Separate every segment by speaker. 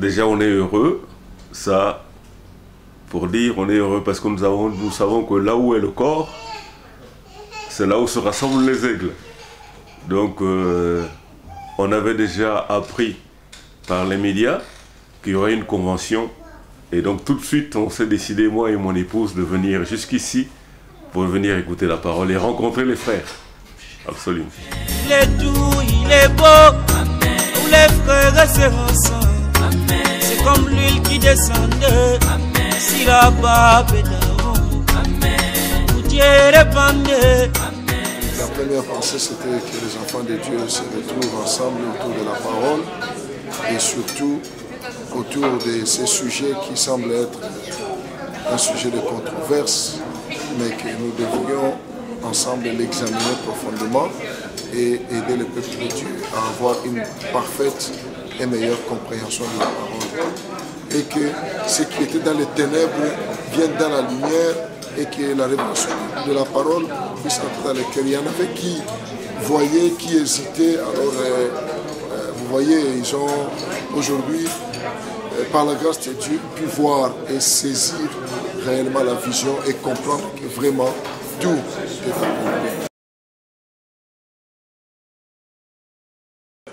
Speaker 1: déjà on est heureux, ça, pour dire on est heureux parce que nous savons que là où est le corps, c'est là où se rassemblent les aigles. Donc on avait déjà appris par les médias qu'il y aurait une convention. Et donc tout de suite on s'est décidé, moi et mon épouse, de venir jusqu'ici pour venir écouter la parole et rencontrer les frères. Absolument.
Speaker 2: Il est doux, il est beau, tous les frères se ressemblent. C'est comme l'huile qui descendait, si la barbe est d'arôme, où Dieu répandait.
Speaker 3: La première pensée, c'était que les enfants de Dieu se retrouvent ensemble autour de la parole et surtout autour de ces sujets qui semblent être un sujet de controverse, mais que nous devrions ensemble l'examiner profondément et aider le peuple de Dieu à avoir une parfaite et meilleure compréhension de la parole. Et que ce qui était dans les ténèbres vienne dans la lumière et que la révélation de la parole puisse entrer dans les cœurs. Il y en avait qui voyaient, qui hésitaient. Alors, vous voyez, ils ont aujourd'hui, par la grâce de Dieu, pu voir et saisir réellement la vision et comprendre que vraiment tout est accompli.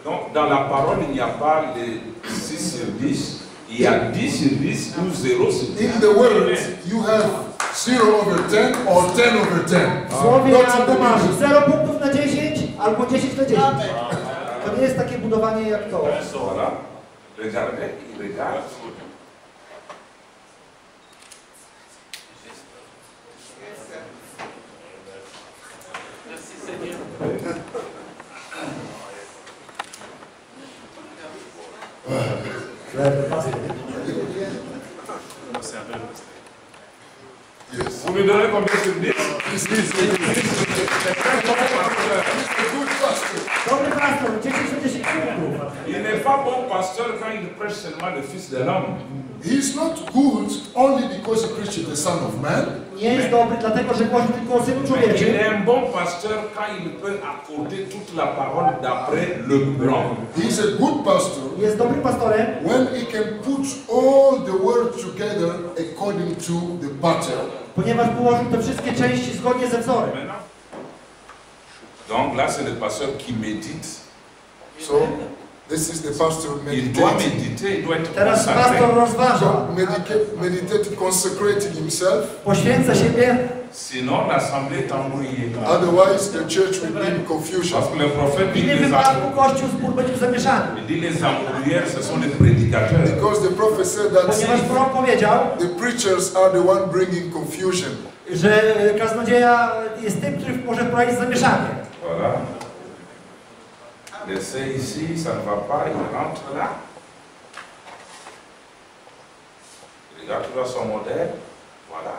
Speaker 4: Donc, dans la parole, il n'y a pas les 6 sur 10, il y a 10 sur 10 ou 0 sur 10.
Speaker 3: In the word, you have 0 over 10 or 10 over 10.
Speaker 5: Słowie albo masz 0 punktów na 10 albo 10 na 10. To nie jest takie budowanie jak to.
Speaker 4: Voilà. Regardez, il regarde. Vous me donnez combien sur 10? Il n'est pas bon pasteur quand il prêche seulement le Fils de l'homme.
Speaker 3: He's not good only because he preaches the Son of Man.
Speaker 5: Nie jest dobry dlatego, że głosi tylko o Synu
Speaker 4: Il
Speaker 5: Człowieczym.
Speaker 4: est un bon pasteur quand il peut accorder toute la parole d'après le plan.
Speaker 3: He's a good pastor
Speaker 5: Jest dobrym pastorem,
Speaker 3: when he can put all the word together according to the pattern.
Speaker 5: ponieważ położył te wszystkie części zgodnie ze wzorem.
Speaker 4: Donc là, c'est le pasteur qui médite.
Speaker 3: So, this is the pastor
Speaker 4: Il doit
Speaker 3: meditating.
Speaker 4: méditer, il doit être
Speaker 5: Teraz
Speaker 4: consacré.
Speaker 5: pastor rozważa,
Speaker 3: So, meditate, consecrating himself.
Speaker 5: poświęca siebie,
Speaker 4: Sinon, l'assemblée est embrouillée.
Speaker 3: Otherwise, the church will be in confusion.
Speaker 4: Parce que le prophète
Speaker 5: w
Speaker 4: dit
Speaker 5: innym
Speaker 4: les
Speaker 5: wypadku Kościół zbór będzie zamieszany.
Speaker 4: il dit les embrouilleurs, ce sont les prédicateurs.
Speaker 3: Because the prophet said that
Speaker 5: Ponieważ prorok powiedział,
Speaker 3: the preachers are the one bringing confusion.
Speaker 5: że kaznodzieja jest tym, który może wprowadzić zamieszanie.
Speaker 4: Voilà. Laissez ici, ça ne va pas, il rentre là. Regarde, tu vois son modèle. Voilà.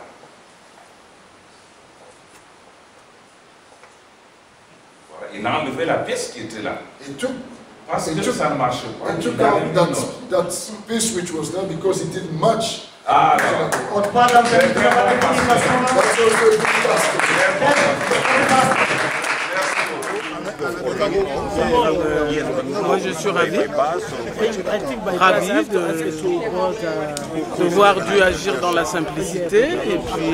Speaker 4: Voilà. Il a enlevé la pièce qui était là.
Speaker 3: He took,
Speaker 4: Parce
Speaker 3: he
Speaker 4: que
Speaker 3: took,
Speaker 4: ça ne marche pas.
Speaker 3: he took
Speaker 4: Il a
Speaker 3: out
Speaker 4: mis une
Speaker 3: that
Speaker 4: autre.
Speaker 3: piece which was there because it didn't match.
Speaker 4: Ah, d'accord.
Speaker 5: Odpadam ten
Speaker 4: Très bon pasteur.
Speaker 3: That's also a good pastor.
Speaker 6: Moi je suis ravi de voir Dieu agir dans la simplicité et puis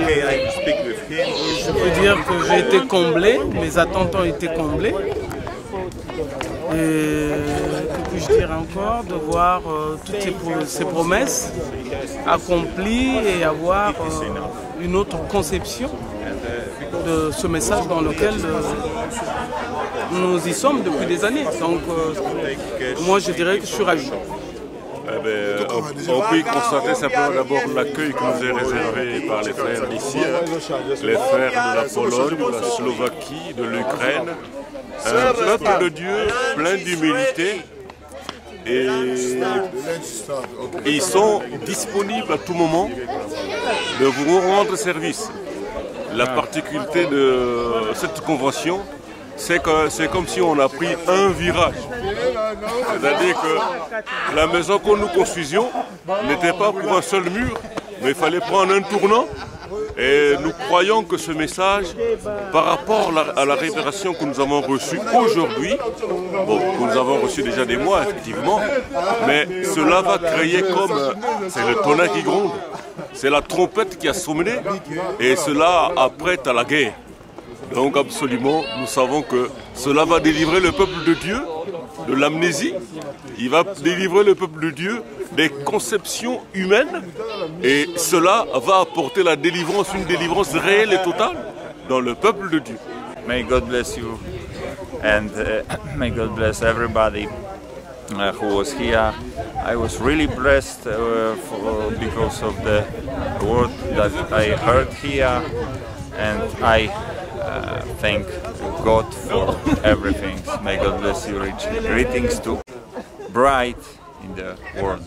Speaker 6: je peux dire que j'ai été comblé, mes attentes ont été comblées. Et que puis-je dire encore, de voir toutes ces promesses accomplies et avoir une autre conception de ce message dans lequel nous y sommes depuis des années. Donc moi je dirais que je suis ravi.
Speaker 1: On peut y constater simplement d'abord l'accueil qui nous est réservé par les frères d'ici, les frères de la Pologne, de la Slovaquie, de l'Ukraine. Un peuple de Dieu plein d'humilité et ils sont disponibles à tout moment de vous rendre service. La particularité de cette convention, c'est que c'est comme si on a pris un virage. C'est-à-dire que la maison que nous construisions n'était pas pour un seul mur, mais il fallait prendre un tournant Et nous croyons que ce message, par rapport à la révélation que nous avons reçue aujourd'hui, bon, que nous avons reçu déjà des mois, effectivement, mais cela va créer comme... c'est le tonnerre qui gronde, c'est la trompette qui a sonné, et cela apprête à la guerre. Donc absolument, nous savons que cela va délivrer le peuple de Dieu de l'amnésie, il va délivrer le peuple de Dieu des conceptions humaines, et cela va apporter la délivrance, une délivrance réelle et totale dans le peuple de Dieu.
Speaker 7: May God bless you and may God bless everybody who was here. I was really blessed because of the word that I heard here, and I thank God for everything. May God bless you. Greetings to Bright in the world.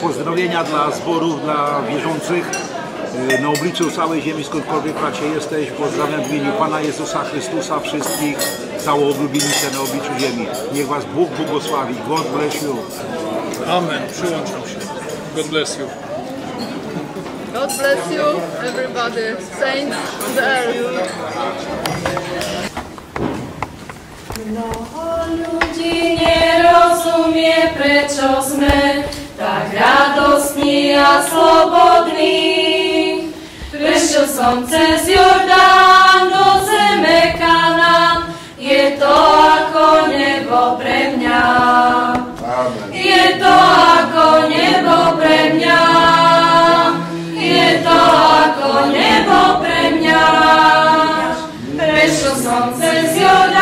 Speaker 8: Pozdrowienia dla zborów, dla wierzących na obliczu całej ziemi, skądkolwiek bracie jesteś. Pozdrawiam w imieniu Pana Jezusa Chrystusa wszystkich, całą oblubienicę na obliczu ziemi. Niech was Bóg błogosławi. God bless you.
Speaker 9: Amen. Przyłączam się. God bless you.
Speaker 10: God bless you, everybody. Saints on the earth.
Speaker 11: Mnoho ludzi nie rozumie, prečo sme tak radostní a slobodní. Prešiel som cez Jordán do zeme Kanán, je to ako nebo pre mňa. Je to ako nebo pre mňa. Je to ako nebo pre mňa. Prešiel som cez Jordán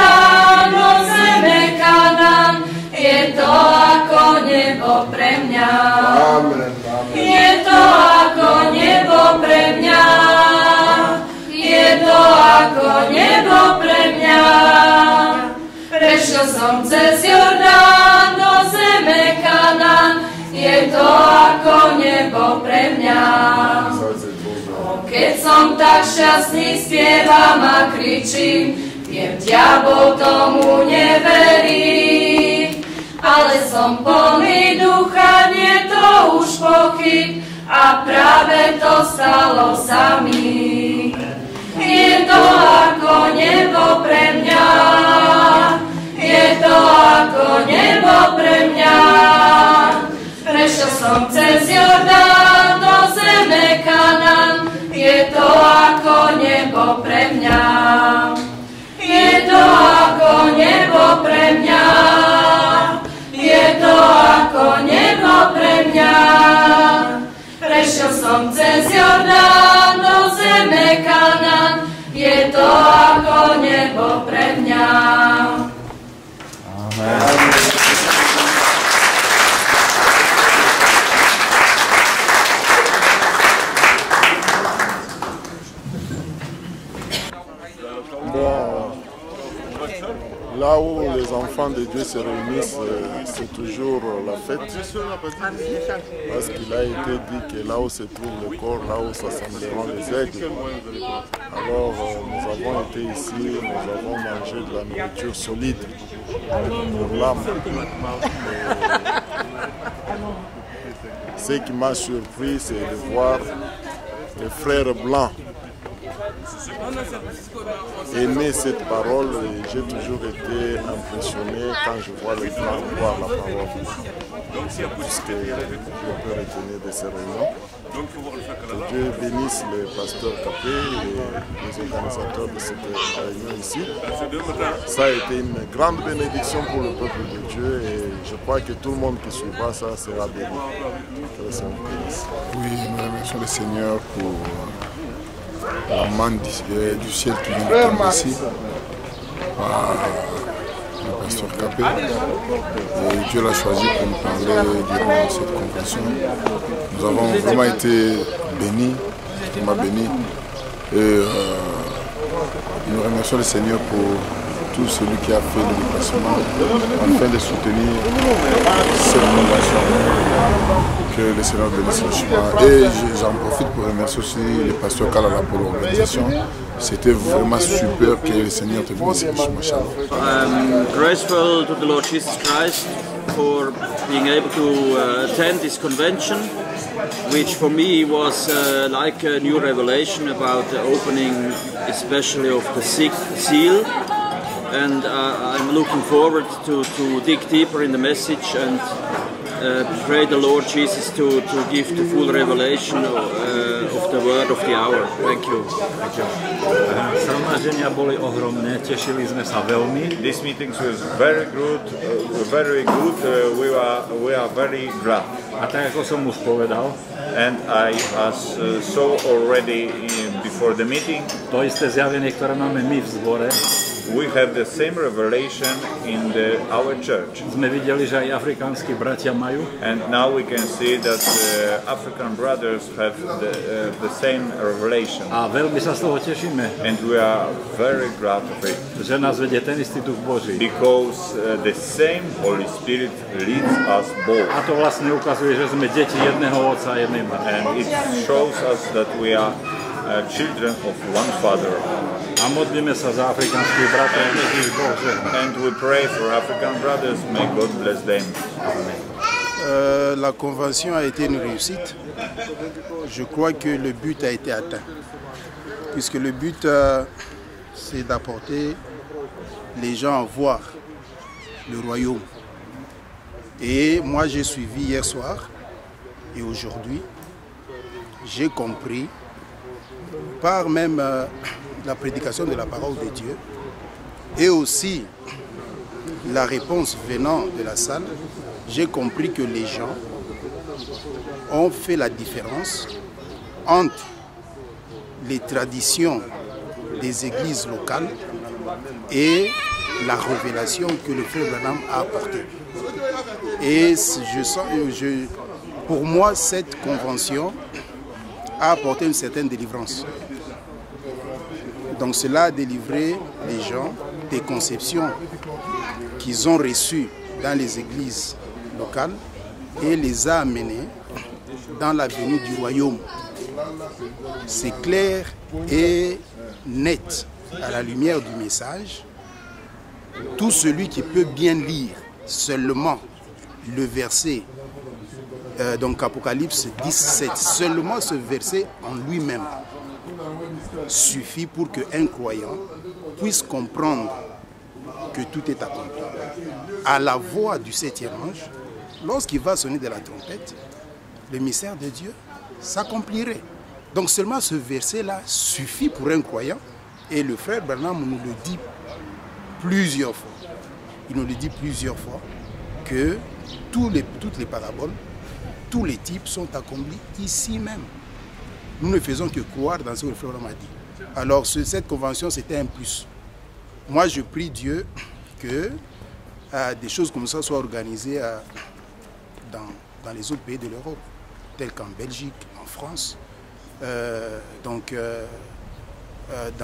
Speaker 11: ako nebo pre mňa. Prešiel som cez Jordán do zeme Kanán, je to ako nebo pre mňa. Keď som tak šťastný, spievam a kričím, viem, diabol tomu neverí. Ale som plný ducha, nie to už pochyb, a práve to stalo sa mi. Je to ako nebo pre mňa, je to ako nebo pre mňa. Prešiel som cez Jordán do zeme Kanán, je to ako nebo pre mňa. Je to ako nebo pre mňa, je to ako nebo pre mňa. Prešiel som cez Jordán do zeme Kanán, je to ako nebo pre mňa. Amen.
Speaker 3: Là où les enfants de Dieu se réunissent, c'est toujours la fête. Parce qu'il a été dit que là où se trouve le corps, là où s'assembleront les aigles. Alors nous avons été ici, nous avons mangé de la nourriture solide pour l'âme. Ce qui m'a surpris, c'est de voir les frères blancs aimer cette parole, et j'ai toujours été impressionné quand je vois les blancs voir la parole. C'est tout ce que je peux retenir de ces réunions. Que Dieu bénisse le pasteur Capé et les organisateurs de cette réunion ici. Ça a été une grande bénédiction pour le peuple de Dieu, et je crois que tout le monde qui suivra ça sera béni. Que le Seigneur bénisse.
Speaker 12: Oui, nous remercions le Seigneur pour la main du ciel qui vient de tomber ici, par le pasteur Capé. Et Dieu l'a choisi pour nous parler durant cette convention. Nous avons vraiment été bénis, vraiment bénis. Et nous remercions le Seigneur pour tout celui qui a fait le déplacement afin de soutenir cette convention. Que le Seigneur bénisse le chemin. Et j'en profite pour remercier aussi le pasteur Kalala pour l'organisation. C'était vraiment super, que le Seigneur te bénisse le chemin.
Speaker 13: I'm grateful to the Lord Jesus Christ for being able to attend this convention, which for me was like a new revelation about the opening, especially of the sixth seal. And I'm looking forward to dig deeper in the message and pray the Lord Jesus to give the full revelation of the word of the hour. Thank you.
Speaker 14: Zhromaždenia boli ohromné, tešili sme sa veľmi.
Speaker 7: This meeting was very good, we are very glad.
Speaker 14: A tak ako som už povedal,
Speaker 7: and I saw already before the meeting,
Speaker 14: to isté zjavenie, ktoré máme my v zbore,
Speaker 7: we have the same revelation in our church.
Speaker 14: Sme videli, že aj afrikánsky bratia majú.
Speaker 7: And now we can see that African brothers have the same revelation.
Speaker 14: A veľmi sa z toho tešíme.
Speaker 7: And we are very glad of it.
Speaker 14: Že nás vedie ten istý Duch Boží.
Speaker 7: Because the same Holy Spirit leads us both.
Speaker 14: A to vlastne ukazuje, že sme deti jedného Otca a jednej Matky.
Speaker 7: And it shows us that we are children of one Father.
Speaker 14: A modlíme sa za afrikánskych bratov, nech ich Boh žehná.
Speaker 7: And we pray for African brothers, may God bless them.
Speaker 12: La convention a été une réussite. Je crois que le but a été atteint. Puisque le but, c'est d'apporter les gens à voir le royaume. Et moi, j'ai suivi hier soir et aujourd'hui, j'ai compris, par même la prédication de la parole de Dieu et aussi la réponse venant de la salle, j'ai compris que les gens ont fait la différence entre les traditions des églises locales et la révélation que le frère Branham a apportée. Et pour moi, cette convention a apporté une certaine délivrance. Donc cela a délivré les gens des conceptions qu'ils ont reçues dans les églises locales et les a amenés dans la venue du royaume. C'est clair et net à la lumière du message. Tout celui qui peut bien lire seulement le verset, donc Apocalypse 17, seulement ce verset en lui-même suffit pour qu'un croyant puisse comprendre que tout est accompli. À la voix du septième ange, lorsqu'il va sonner de la trompette, le mystère de Dieu s'accomplirait. Donc seulement ce verset-là suffit pour un croyant, et le frère Branham nous le dit plusieurs fois. Il nous le dit plusieurs fois que toutes les paraboles, tous les types sont accomplis ici même. Nous ne faisons que croire dans ce que le frère Branham a dit. Alors cette convention, c'était un plus. Moi, je prie Dieu que des choses comme ça soient organisées dans les autres pays de l'Europe, tels qu'en Belgique, en France, dans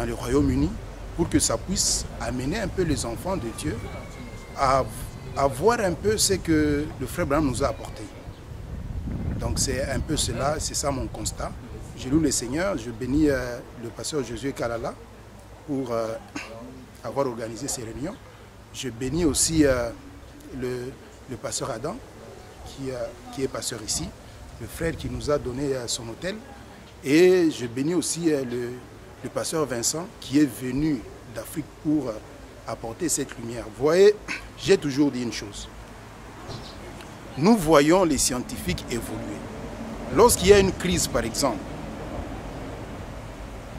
Speaker 12: le Royaume-Uni, pour que ça puisse amener un peu les enfants de Dieu à voir un peu ce que le frère Branham nous a apporté. Donc c'est un peu cela, c'est ça mon constat. Je loue le Seigneur, je bénis le pasteur Josué Kalala pour avoir organisé ces réunions. Je bénis aussi le pasteur Adam, qui est pasteur ici, le frère qui nous a donné son hôtel. Et je bénis aussi le pasteur Vincent, qui est venu d'Afrique pour apporter cette lumière. Vous voyez, j'ai toujours dit une chose. Nous voyons les scientifiques évoluer. Lorsqu'il y a une crise, par exemple,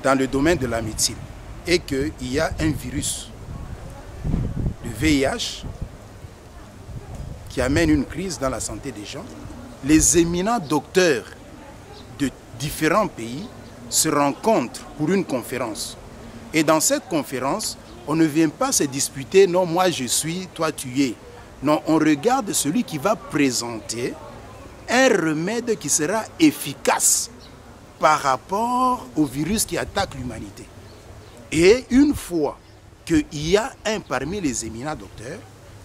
Speaker 12: dans le domaine de la médecine, et qu'il y a un virus, le VIH, qui amène une crise dans la santé des gens, les éminents docteurs de différents pays se rencontrent pour une conférence. Et dans cette conférence, on ne vient pas se disputer, non, moi je suis, toi tu es. Non, on regarde celui qui va présenter un remède qui sera efficace par rapport au virus qui attaque l'humanité. Et une fois qu'il y a un parmi les éminents docteurs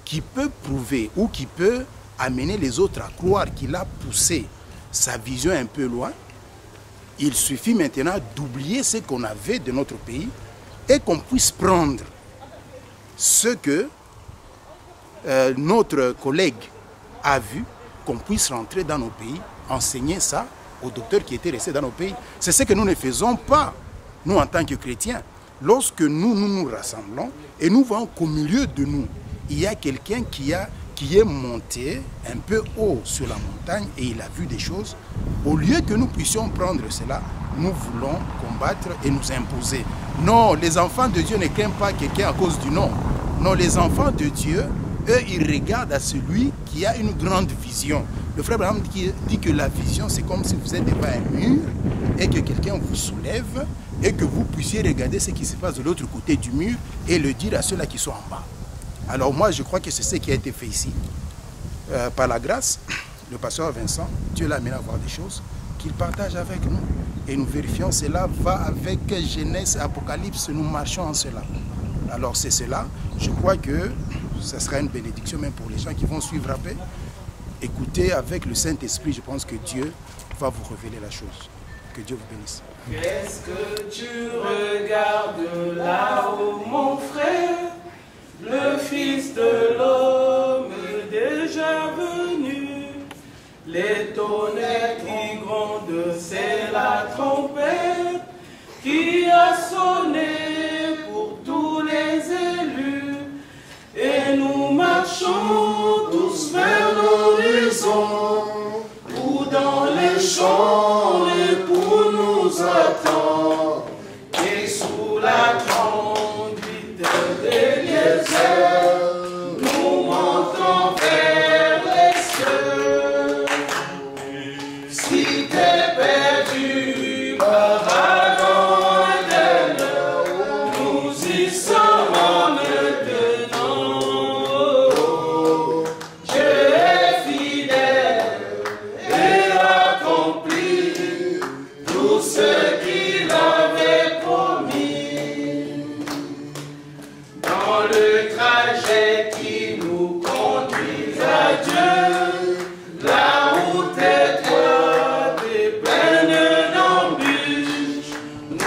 Speaker 12: qui peut prouver ou qui peut amener les autres à croire qu'il a poussé sa vision un peu loin, il suffit maintenant d'oublier ce qu'on avait de notre pays et qu'on puisse prendre ce que notre collègue a vu, qu'on puisse rentrer dans nos pays, enseigner ça aux docteurs qui étaient restés dans nos pays. C'est ce que nous ne faisons pas, nous en tant que chrétiens. Lorsque nous rassemblons et nous voyons qu'au milieu de nous, il y a quelqu'un qui est monté un peu haut sur la montagne et il a vu des choses, au lieu que nous puissions prendre cela, nous voulons combattre et nous imposer. Non, les enfants de Dieu ne craignent pas quelqu'un à cause du nom. Non, les enfants de Dieu, eux, ils regardent à celui qui a une grande vision. Le frère Branham dit que la vision, c'est comme si vous êtes devant un mur et que quelqu'un vous soulève et que vous puissiez regarder ce qui se passe de l'autre côté du mur et le dire à ceux-là qui sont en bas. Alors moi, je crois que c'est ce qui a été fait ici. Par la grâce, le pasteur Vincent, Dieu l'a amené à voir des choses qu'il partage avec nous. Et nous vérifions, cela va avec Genèse, Apocalypse, nous marchons en cela. Alors c'est cela, je crois que ce sera une bénédiction même pour les gens qui vont suivre après. Écoutez avec le Saint-Esprit, je pense que Dieu va vous révéler la chose. Que Dieu vous bénisse.
Speaker 2: Qu'est-ce que tu regardes là-haut, mon frère? Le Fils de l'homme est déjà venu. Les tonnerres qui grondent, c'est la trompette qui a sonné pour tous les élus. Et nous marchons tous vers l'horizon, où dans les champs l'époux nous attend. Et sous la conduite d'Éliezer, nous montons vers les cieux. Si t'es perdu par Adam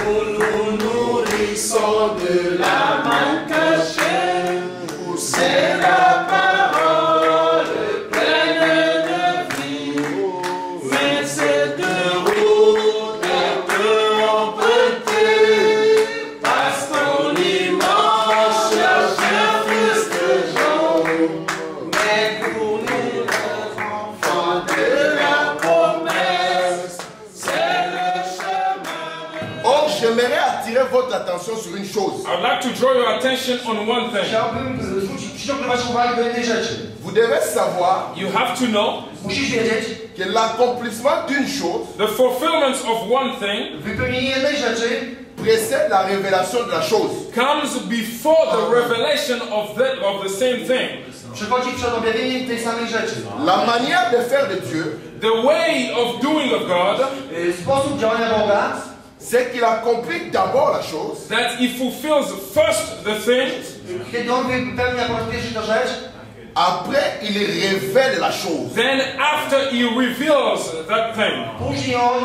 Speaker 15: Nous nous nourrissons de la manne cachée, où c'est la parole pleine de vie. Mais cette route peut emprunter, parce qu'on y mange chercher plus de gens. Mais pour nous, les enfants de la promesse, c'est le chemin.
Speaker 16: Or, j'aimerais attirer votre attention sur une chose.
Speaker 4: I'd like to draw your attention on one thing.
Speaker 5: Chciałbym zwrócić waszą uwagę do jednej rzeczy.
Speaker 16: Vous devez savoir
Speaker 4: You have to know
Speaker 5: Musisz wiedzieć,
Speaker 16: que l'accomplissement d'une chose
Speaker 4: the fulfillment of one thing
Speaker 5: wypełnienie jednej rzeczy
Speaker 16: précède la révélation de la chose.
Speaker 4: comes before the revelation of the same thing.
Speaker 5: Przychodzi przed objawieniem tej samej rzeczy.
Speaker 16: La manière de faire de Dieu,
Speaker 4: the way of doing of God,
Speaker 5: sposób działania Boga,
Speaker 16: c'est qu'il accomplit d'abord la chose,
Speaker 4: that He fulfills first the thing,
Speaker 5: kiedy On wypełnia po raz pierwszy tę rzecz,
Speaker 16: après il révèle la chose.
Speaker 4: then after He reveals that thing.
Speaker 5: Później On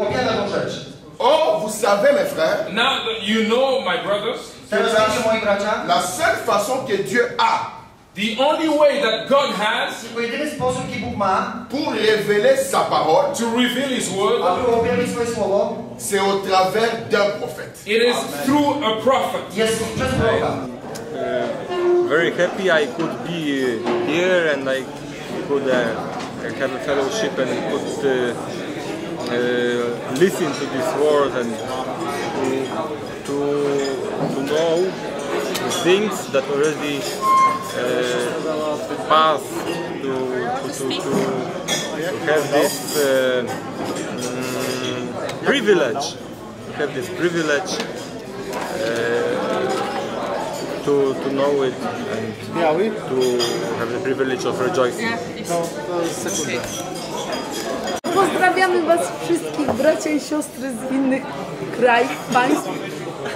Speaker 5: objawia tą rzecz.
Speaker 16: Or, vous savez mes frères,
Speaker 4: Now you know, my brothers,
Speaker 5: Teraz wiecie, moi bracia,
Speaker 16: la seule façon que Dieu a
Speaker 4: the only way that God has
Speaker 5: tylko jedyny sposób, jaki Bóg ma,
Speaker 16: pour révéler sa parole,
Speaker 4: to reveal His word,
Speaker 5: aby objawić swoje słowo,
Speaker 16: c'est au travers d'un prophète.
Speaker 4: it is through a prophet.
Speaker 5: jest przez proroka.
Speaker 14: Very happy I could be here and I could have a fellowship and could listen to this word and to know the things that already passed to have this privilege, to know it and to have the privilege of rejoicing.
Speaker 17: Pozdrawiamy Was wszystkich, bracia i siostry z innych krajów, państw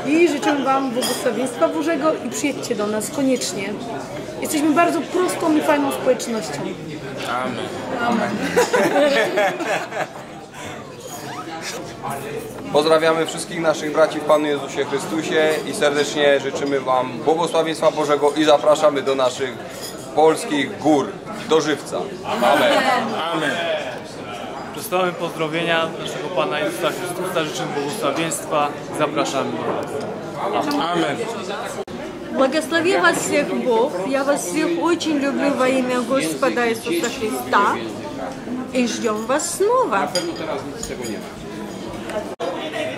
Speaker 17: i życzę Wam błogosławieństwa Bożego i przyjedźcie do nas koniecznie. Jesteśmy bardzo prostą i fajną społecznością.
Speaker 4: Amen.
Speaker 17: Amen.
Speaker 18: Pozdrawiamy wszystkich naszych braci w Panu Jezusie Chrystusie i serdecznie życzymy Wam błogosławieństwa Bożego i zapraszamy do naszych polskich gór, do Żywca. Amen.
Speaker 19: Amen. Przedstawiamy pozdrowienia naszego Pana Jezusa Chrystusa, życzymy błogosławieństwa, zapraszamy. Amen.
Speaker 20: Благослови вас всех Бог, я вас всех очень люблю во имя Господа Иисуса Христа и ждем вас снова.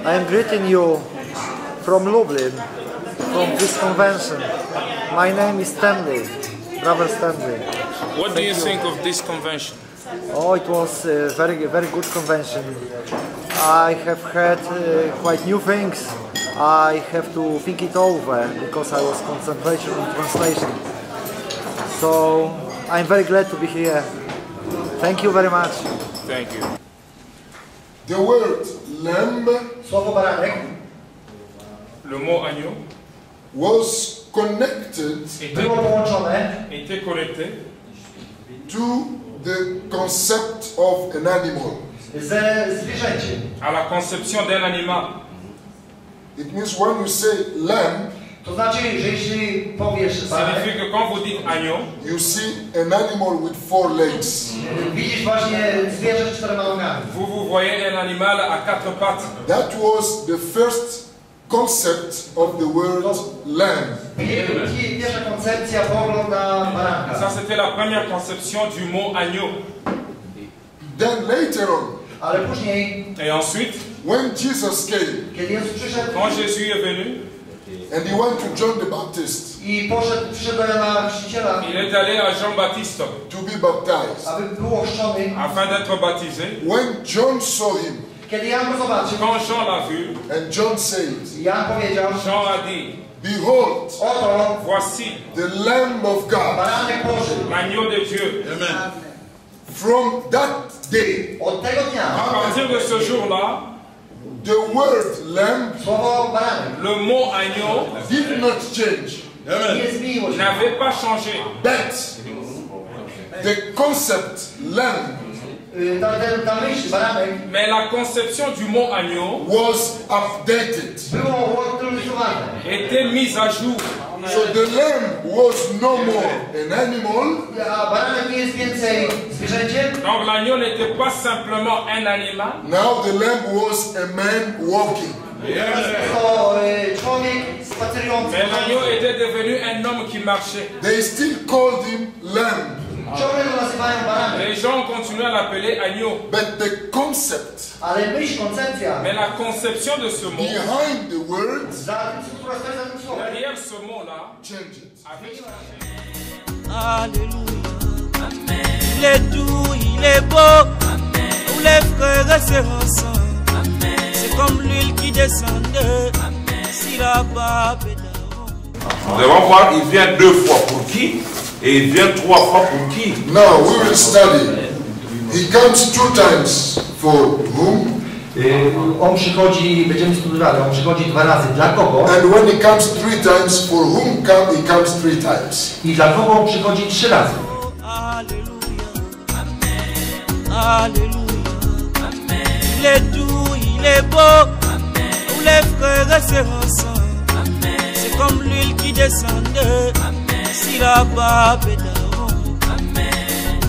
Speaker 21: I am greeting you from Lublin, from this convention. My name is Stanley, Brother Stanley.
Speaker 4: What do you think of this convention?
Speaker 21: Oh, it was a very good convention. I have heard quite new things. I have to think it over because I was concentration on translation. So I'm very glad to be here. Thank you very much.
Speaker 4: Thank you.
Speaker 3: The word lamb,
Speaker 5: słowo baranek,
Speaker 4: le mot agneau,
Speaker 3: was connected
Speaker 5: było połączone
Speaker 4: était connecté
Speaker 3: to the concept of an animal.
Speaker 5: ze zwierzęciem.
Speaker 4: à la conception d'un animal.
Speaker 3: It means when you say lamb,
Speaker 5: to znaczy, że jeśli powiesz baranek,
Speaker 4: signifie que quand vous dites agneau,
Speaker 3: you see an animal with 4 legs.
Speaker 5: widzisz właśnie zwierzę z 4 nogami.
Speaker 4: Vous voyez un animal à 4 pattes.
Speaker 3: That was the first concept of the word lamb.
Speaker 5: Pierwsza koncepcja, pogląd na baranka.
Speaker 4: Ça c'était la première conception du mot agneau.
Speaker 3: Then later on,
Speaker 5: ale później,
Speaker 4: et ensuite,
Speaker 3: when Jesus came,
Speaker 5: kiedy Jezus przyszedł,
Speaker 4: quand Jésus est venu,
Speaker 3: and he went to John the Baptist,
Speaker 5: i przyszedł do Jana Chrzciciela,
Speaker 4: il est allé à Jean-Baptiste
Speaker 3: to be baptized,
Speaker 5: aby był ochrzczony,
Speaker 4: afin d'être baptisé.
Speaker 3: When John saw him,
Speaker 5: kiedy Jan go zobaczył,
Speaker 4: quand Jean l'a vu,
Speaker 3: and John said,
Speaker 5: Jan powiedział,
Speaker 4: Jean a dit,
Speaker 3: behold,
Speaker 5: oto,
Speaker 4: voici
Speaker 3: the Lamb of God,
Speaker 5: baranek Boży,
Speaker 4: l'agneau de Dieu.
Speaker 3: Amen. From that day,
Speaker 5: od tego dnia,
Speaker 4: à partir de ce jour-là,
Speaker 3: the word lamb,
Speaker 5: słowo baranek,
Speaker 4: le mot agneau,
Speaker 3: did not change.
Speaker 5: nie zmieniło się,
Speaker 4: n'avait pas changé.
Speaker 3: But the concept lamb
Speaker 4: Mais la conception du mot agneau
Speaker 16: was updated.
Speaker 4: était mise à jour.
Speaker 16: So the lamb was no more an animal.
Speaker 4: Donc l'agneau n'était pas simplement un animal.
Speaker 16: Now the lamb was a man walking.
Speaker 4: Mais l'agneau était devenu un homme qui marchait.
Speaker 16: They still called him lamb.
Speaker 4: Les gens continuent à l'appeler agneau.
Speaker 16: But the concept
Speaker 4: Mais la conception de ce mot,
Speaker 16: behind the words,
Speaker 4: derrière ce mot-là,
Speaker 2: Alléluia. Il est doux, il est beau. Tous les frères et sœurs ensemble. C'est comme l'huile qui descendait. Si la barbe est
Speaker 4: nous allons voir, il vient 2 fois pour qui et il vient 3 fois pour qui.
Speaker 16: now we will study. He comes 2 times for whom?
Speaker 5: On przychodzi, będziemy studiowali, on przychodzi 2 razy. Dla kogo?
Speaker 16: And when he comes 3 times, for whom he comes 3 times?
Speaker 5: I dla kogo on przychodzi 3 razy.
Speaker 2: Alléluia. Il est doux, il est beau. Tous les frères et sœurs ensemble. C'est comme l'huile qui descendait. Si la barbe est d'Aaron.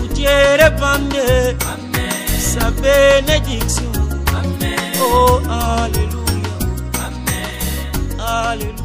Speaker 2: Où Dieu répandait sa bénédiction. Oh, Alléluia. Alléluia.